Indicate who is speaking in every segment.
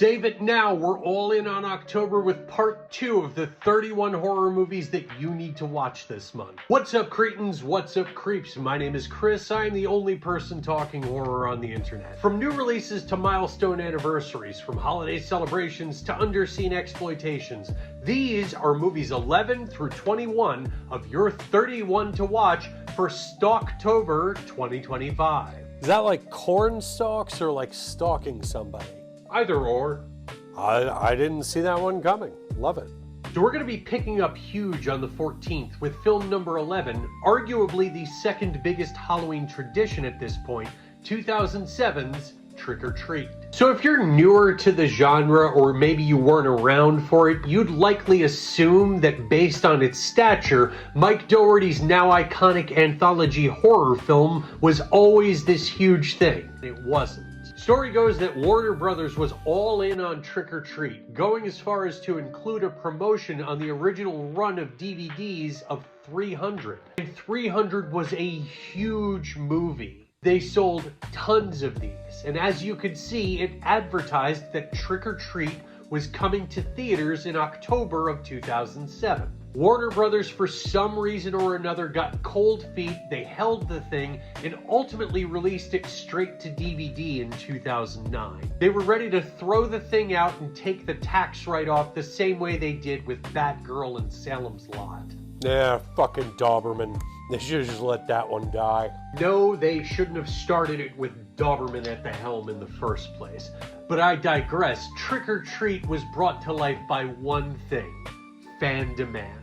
Speaker 1: Save it now, we're all in on October with part 2 of the 31 horror movies that you need to watch this month. What's up, cretins? What's up, creeps? My name is Chris. I'm the only person talking horror on the internet. From new releases to milestone anniversaries, from holiday celebrations to underseen exploitations, these are movies 11 through 21 of your 31 to watch for Stalktober 2025.
Speaker 2: Is that like corn stalks or like stalking somebody?
Speaker 1: Either or.
Speaker 2: I didn't see that one coming. Love it.
Speaker 1: So we're going to be picking up huge on the 14th with film number 11, arguably the second biggest Halloween tradition at this point, 2007's Trick or Treat. So if you're newer to the genre, or maybe you weren't around for it, you'd likely assume that based on its stature, Mike Dougherty's now iconic anthology horror film was always this huge thing. It wasn't. Story goes that Warner Brothers was all in on Trick or Treat, going as far as to include a promotion on the original run of DVDs of 300. And 300 was a huge movie. They sold tons of these, and as you could see, it advertised that Trick or Treat was coming to theaters in October of 2007. Warner Brothers, for some reason or another, got cold feet, they held the thing, and ultimately released it straight to DVD in 2009. They were ready to throw the thing out and take the tax write-off the same way they did with Batgirl and Salem's Lot.
Speaker 2: Yeah, fucking Doberman. They should have just let that one die.
Speaker 1: No, they shouldn't have started it with Doberman at the helm in the first place. But I digress. Trick or Treat was brought to life by one thing: fan demand.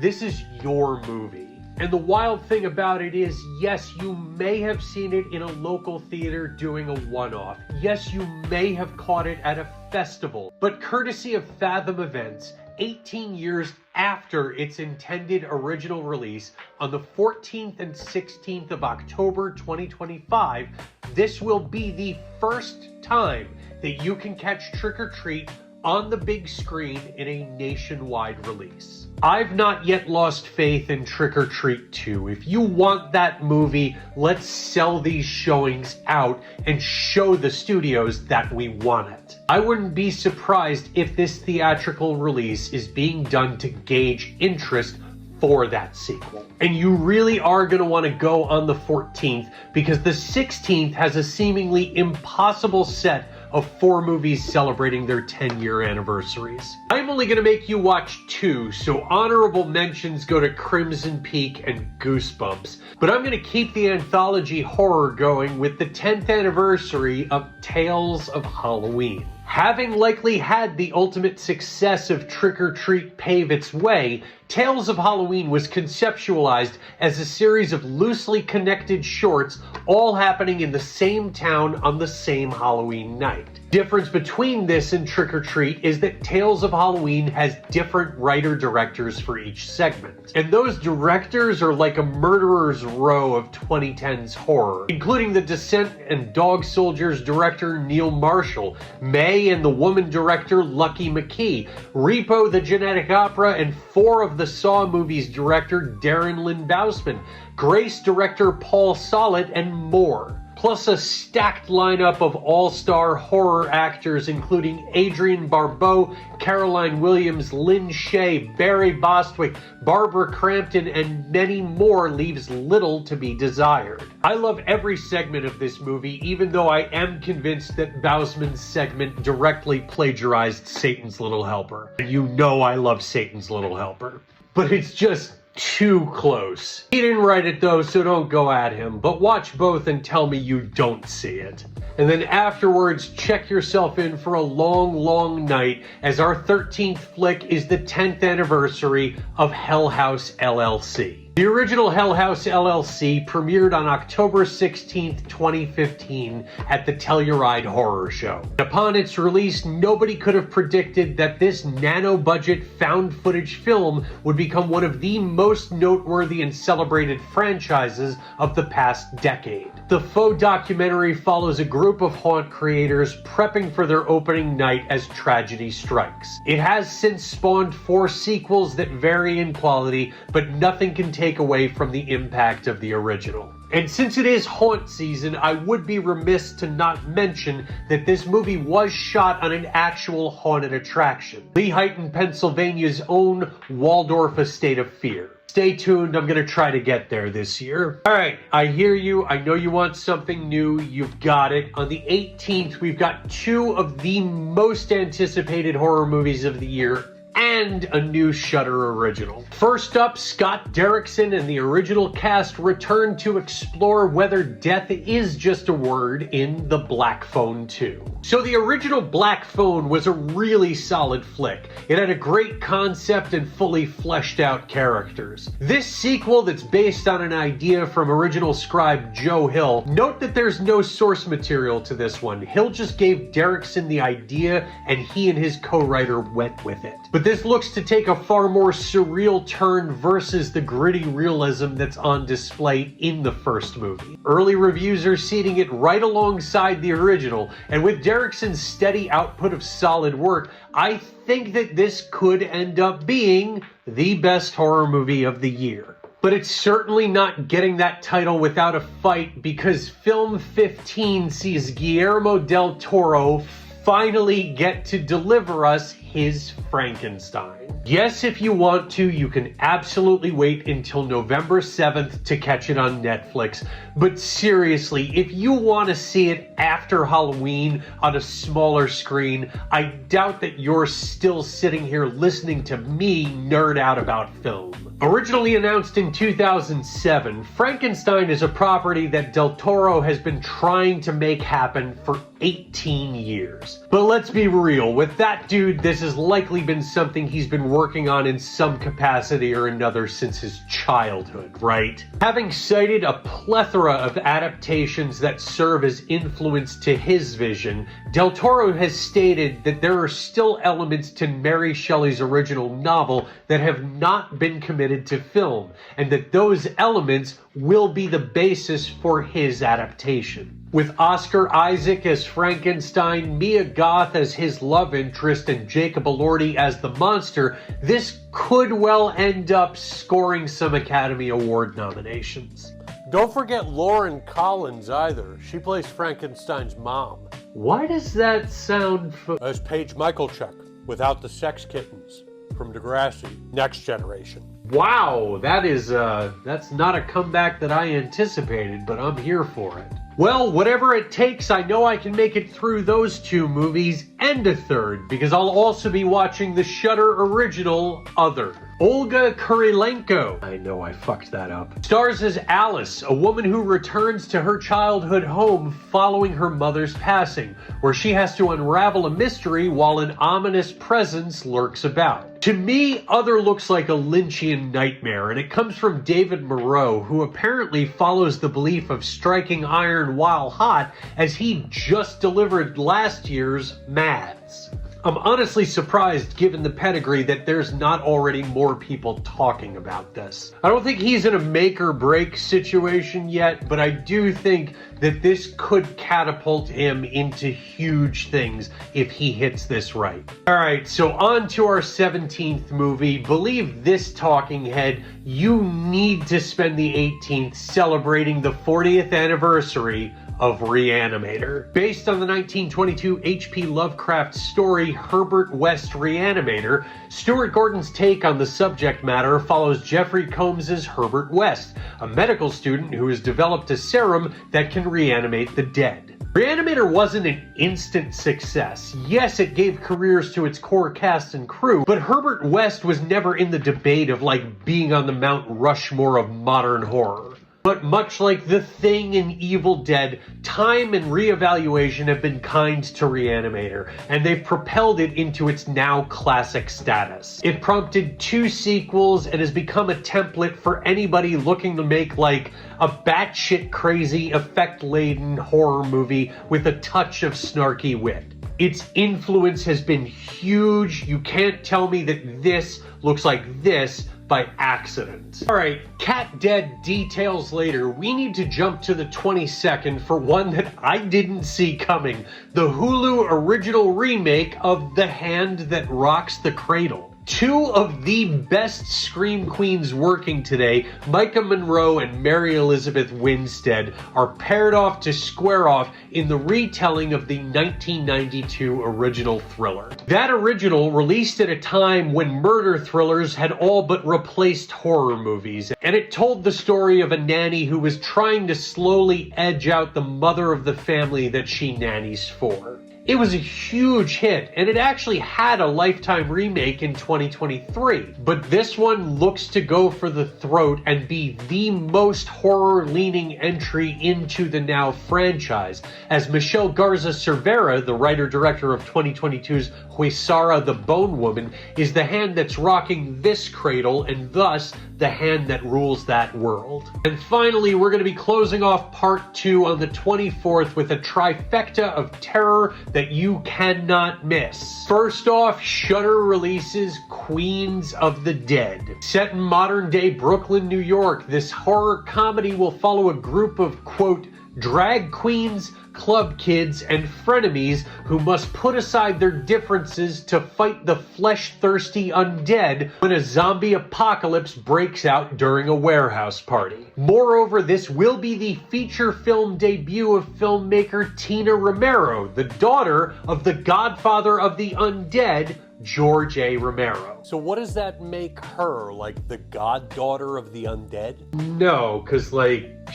Speaker 1: This is your movie. And the wild thing about it is, yes, you may have seen it in a local theater doing a one-off. Yes, you may have caught it at a festival. But courtesy of Fathom Events, 18 years after its intended original release, on the 14th and 16th of October 2025, this will be the first time that you can catch Trick or Treat on the big screen in a nationwide release. I've not yet lost faith in Trick or Treat 2. If you want that movie, let's sell these showings out and show the studios that we want it. I wouldn't be surprised if this theatrical release is being done to gauge interest for that sequel. And you really are going to want to go on the 14th, because the 16th has a seemingly impossible set of 4 movies celebrating their 10-year anniversaries. I'm only going to make you watch 2, so honorable mentions go to Crimson Peak and Goosebumps. But I'm going to keep the anthology horror going with the 10th anniversary of Tales of Halloween. Having likely had the ultimate success of Trick or Treat pave its way, Tales of Halloween was conceptualized as a series of loosely connected shorts, all happening in the same town on the same Halloween night. Difference between this and Trick or Treat is that Tales of Halloween has different writer-directors for each segment. And those directors are like a murderer's row of 2010's horror, including the Descent and Dog Soldiers director Neil Marshall, May and the Woman director Lucky McKee, Repo the Genetic Opera and 4 of the Saw movies director Darren Lynn Bousman, Grace director Paul Solet, and more. Plus a stacked lineup of all-star horror actors including Adrienne Barbeau, Caroline Williams, Lynn Shay, Barry Bostwick, Barbara Crampton, and many more leaves little to be desired. I love every segment of this movie, even though I am convinced that Bousman's segment directly plagiarized Satan's Little Helper. And you know I love Satan's Little Helper. But it's just too close. He didn't write it though, so don't go at him, but watch both and tell me you don't see it. And then afterwards, check yourself in for a long, long night, as our 13th flick is the 10th anniversary of Hell House LLC. The original Hell House LLC premiered on October 16th, 2015 at the Telluride Horror Show. Upon its release, nobody could have predicted that this nano-budget found footage film would become one of the most noteworthy and celebrated franchises of the past decade. The faux documentary follows a group of haunt creators prepping for their opening night as tragedy strikes. It has since spawned 4 sequels that vary in quality, but nothing can take take away from the impact of the original. And since it is haunt season, I would be remiss to not mention that this movie was shot on an actual haunted attraction, Lehighton, Pennsylvania's own Waldorf Estate of Fear. Stay tuned, I'm gonna try to get there this year. Alright, I hear you, I know you want something new, you've got it. On the 18th, we've got two of the most anticipated horror movies of the year, and a new Shudder original. First up, Scott Derrickson and the original cast return to explore whether death is just a word in The Black Phone 2. So the original Black Phone was a really solid flick. It had a great concept and fully fleshed out characters. This sequel that's based on an idea from original scribe Joe Hill, note that there's no source material to this one. Hill just gave Derrickson the idea and he and his co-writer went with it. But this looks to take a far more surreal turn versus the gritty realism that's on display in the first movie. Early reviews are seating it right alongside the original, and with Derrickson's steady output of solid work, I think that this could end up being the best horror movie of the year. But it's certainly not getting that title without a fight, because Film 15 sees Guillermo del Toro finally get to deliver us his Frankenstein. Yes, if you want to, you can absolutely wait until November 7th to catch it on Netflix. But seriously, if you want to see it after Halloween on a smaller screen, I doubt that you're still sitting here listening to me nerd out about film. Originally announced in 2007, Frankenstein is a property that Del Toro has been trying to make happen for 18 years. But let's be real, with that dude, this has likely been something he's been working on in some capacity or another since his childhood, right? Having cited a plethora of adaptations that serve as influence to his vision, Del Toro has stated that there are still elements to Mary Shelley's original novel that have not been committed to film, and that those elements will be the basis for his adaptation. With Oscar Isaac as Frankenstein, Mia Goth as his love interest, and Jacob Elordi as the monster, this could well end up scoring some Academy Award nominations.
Speaker 2: Don't forget Lauren Collins either. She plays Frankenstein's mom.
Speaker 1: Why does that sound
Speaker 2: As Paige Michalchuk, without the sex kittens, from Degrassi, Next Generation.
Speaker 1: Wow, that's not a comeback that I anticipated, but I'm here for it. Well, whatever it takes, I know I can make it through those two movies and a third, because I'll also be watching the Shudder original, Other. Olga Kurilenko, I know I fucked that up, stars as Alice, a woman who returns to her childhood home following her mother's passing, where she has to unravel a mystery while an ominous presence lurks about. To me, Other looks like a Lynchian nightmare, and it comes from David Moreau, who apparently follows the belief of striking iron while hot, as he just delivered last year's Mads. I'm honestly surprised, given the pedigree, that there's not already more people talking about this. I don't think he's in a make or break situation yet, but I do think that this could catapult him into huge things if he hits this right. Alright, so on to our 17th movie. Believe this talking head, you need to spend the 18th celebrating the 40th anniversary of Reanimator. Based on the 1922 H.P. Lovecraft story Herbert West Reanimator, Stuart Gordon's take on the subject matter follows Jeffrey Combs's Herbert West, a medical student who has developed a serum that can reanimate the dead. Reanimator wasn't an instant success. Yes, it gave careers to its core cast and crew, but Herbert West was never in the debate of like being on the Mount Rushmore of modern horror. But much like The Thing and Evil Dead, time and reevaluation have been kind to Reanimator, and they've propelled it into its now classic status. It prompted 2 sequels and has become a template for anybody looking to make like a batshit crazy, effect-laden horror movie with a touch of snarky wit. Its influence has been huge. You can't tell me that this looks like this by accident. Alright, cat dead details later, we need to jump to the 22nd for one that I didn't see coming. The Hulu original remake of The Hand That Rocks the Cradle. Two of the best scream queens working today, Micah Monroe and Mary Elizabeth Winstead, are paired off to square off in the retelling of the 1992 original thriller. That original released at a time when murder thrillers had all but replaced horror movies, and it told the story of a nanny who was trying to slowly edge out the mother of the family that she nannies for. It was a huge hit, and it actually had a Lifetime remake in 2023. But this one looks to go for the throat and be the most horror-leaning entry into the now franchise, as Michelle Garza Cervera, the writer-director of 2022's Huesara the Bone Woman, is the hand that's rocking this cradle, and thus the hand that rules that world. And finally, we're going to be closing off part 2 on the 24th with a trifecta of terror that you cannot miss. First off, Shudder releases Queens of the Dead. Set in modern-day Brooklyn, New York, this horror comedy will follow a group of, quote, drag queens, club kids, and frenemies who must put aside their differences to fight the flesh-thirsty undead when a zombie apocalypse breaks out during a warehouse party. Moreover, this will be the feature film debut of filmmaker Tina Romero, the daughter of the godfather of the undead, George A. Romero.
Speaker 2: So what does that make her, like the goddaughter of the undead?
Speaker 1: No, because,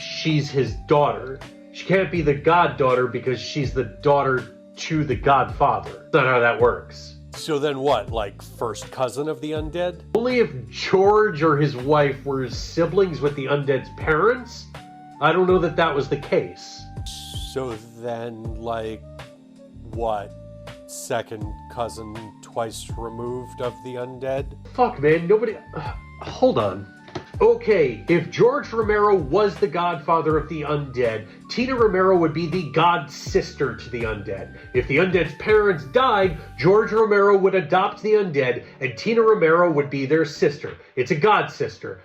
Speaker 1: she's his daughter. She can't be the goddaughter because she's the daughter to the godfather. That's not how that works.
Speaker 2: So then what, like first cousin of the undead?
Speaker 1: Only if George or his wife were siblings with the undead's parents? I don't know that that was the case.
Speaker 2: So then, what? Second cousin twice removed of the undead?
Speaker 1: Fuck, man, nobody... hold on. Okay, if George Romero was the godfather of the undead, Tina Romero would be the god-sister to the undead. If the undead's parents died, George Romero would adopt the undead, and Tina Romero would be their sister. It's a god-sister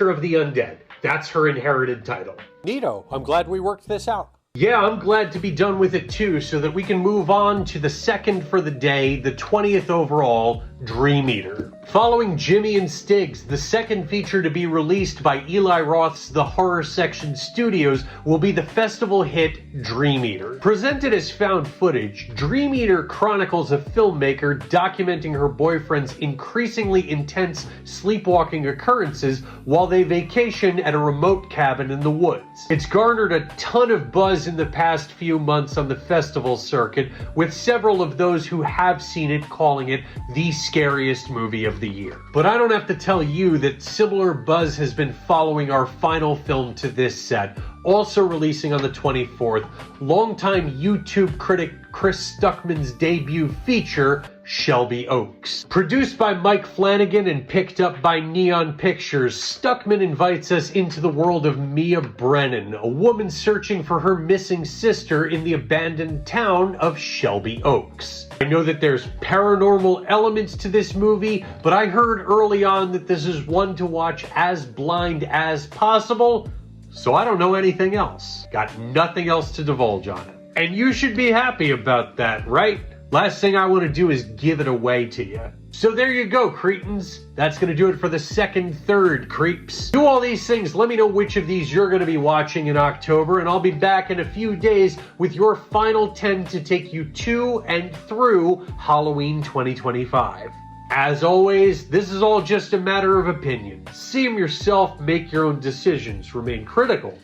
Speaker 1: of the undead. That's her inherited title.
Speaker 2: Neato, I'm glad we worked this out.
Speaker 1: Yeah, I'm glad to be done with it too, so that we can move on to the second for the day, the 20th overall, Dream Eater. Following Jimmy and Stiggs, the second feature to be released by Eli Roth's The Horror Section Studios will be the festival hit Dream Eater. Presented as found footage, Dream Eater chronicles a filmmaker documenting her boyfriend's increasingly intense sleepwalking occurrences while they vacation at a remote cabin in the woods. It's garnered a ton of buzz in the past few months on the festival circuit, with several of those who have seen it calling it the scariest movie of the year. But I don't have to tell you that similar buzz has been following our final film to this set, also releasing on the 24th, longtime YouTube critic Chris Stuckman's debut feature, Shelby Oaks. Produced by Mike Flanagan and picked up by Neon Pictures, Stuckman invites us into the world of Mia Brennan, a woman searching for her missing sister in the abandoned town of Shelby Oaks. I know that there's paranormal elements to this movie, but I heard early on that this is one to watch as blind as possible, so I don't know anything else. Got nothing else to divulge on it. And you should be happy about that, right? Last thing I want to do is give it away to you. So there you go, cretins. That's going to do it for the second third, creeps. Do all these things. Let me know which of these you're going to be watching in October, and I'll be back in a few days with your final 10 to take you to and through Halloween 2025. As always, this is all just a matter of opinion. See them yourself, make your own decisions, remain critical,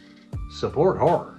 Speaker 1: support horror.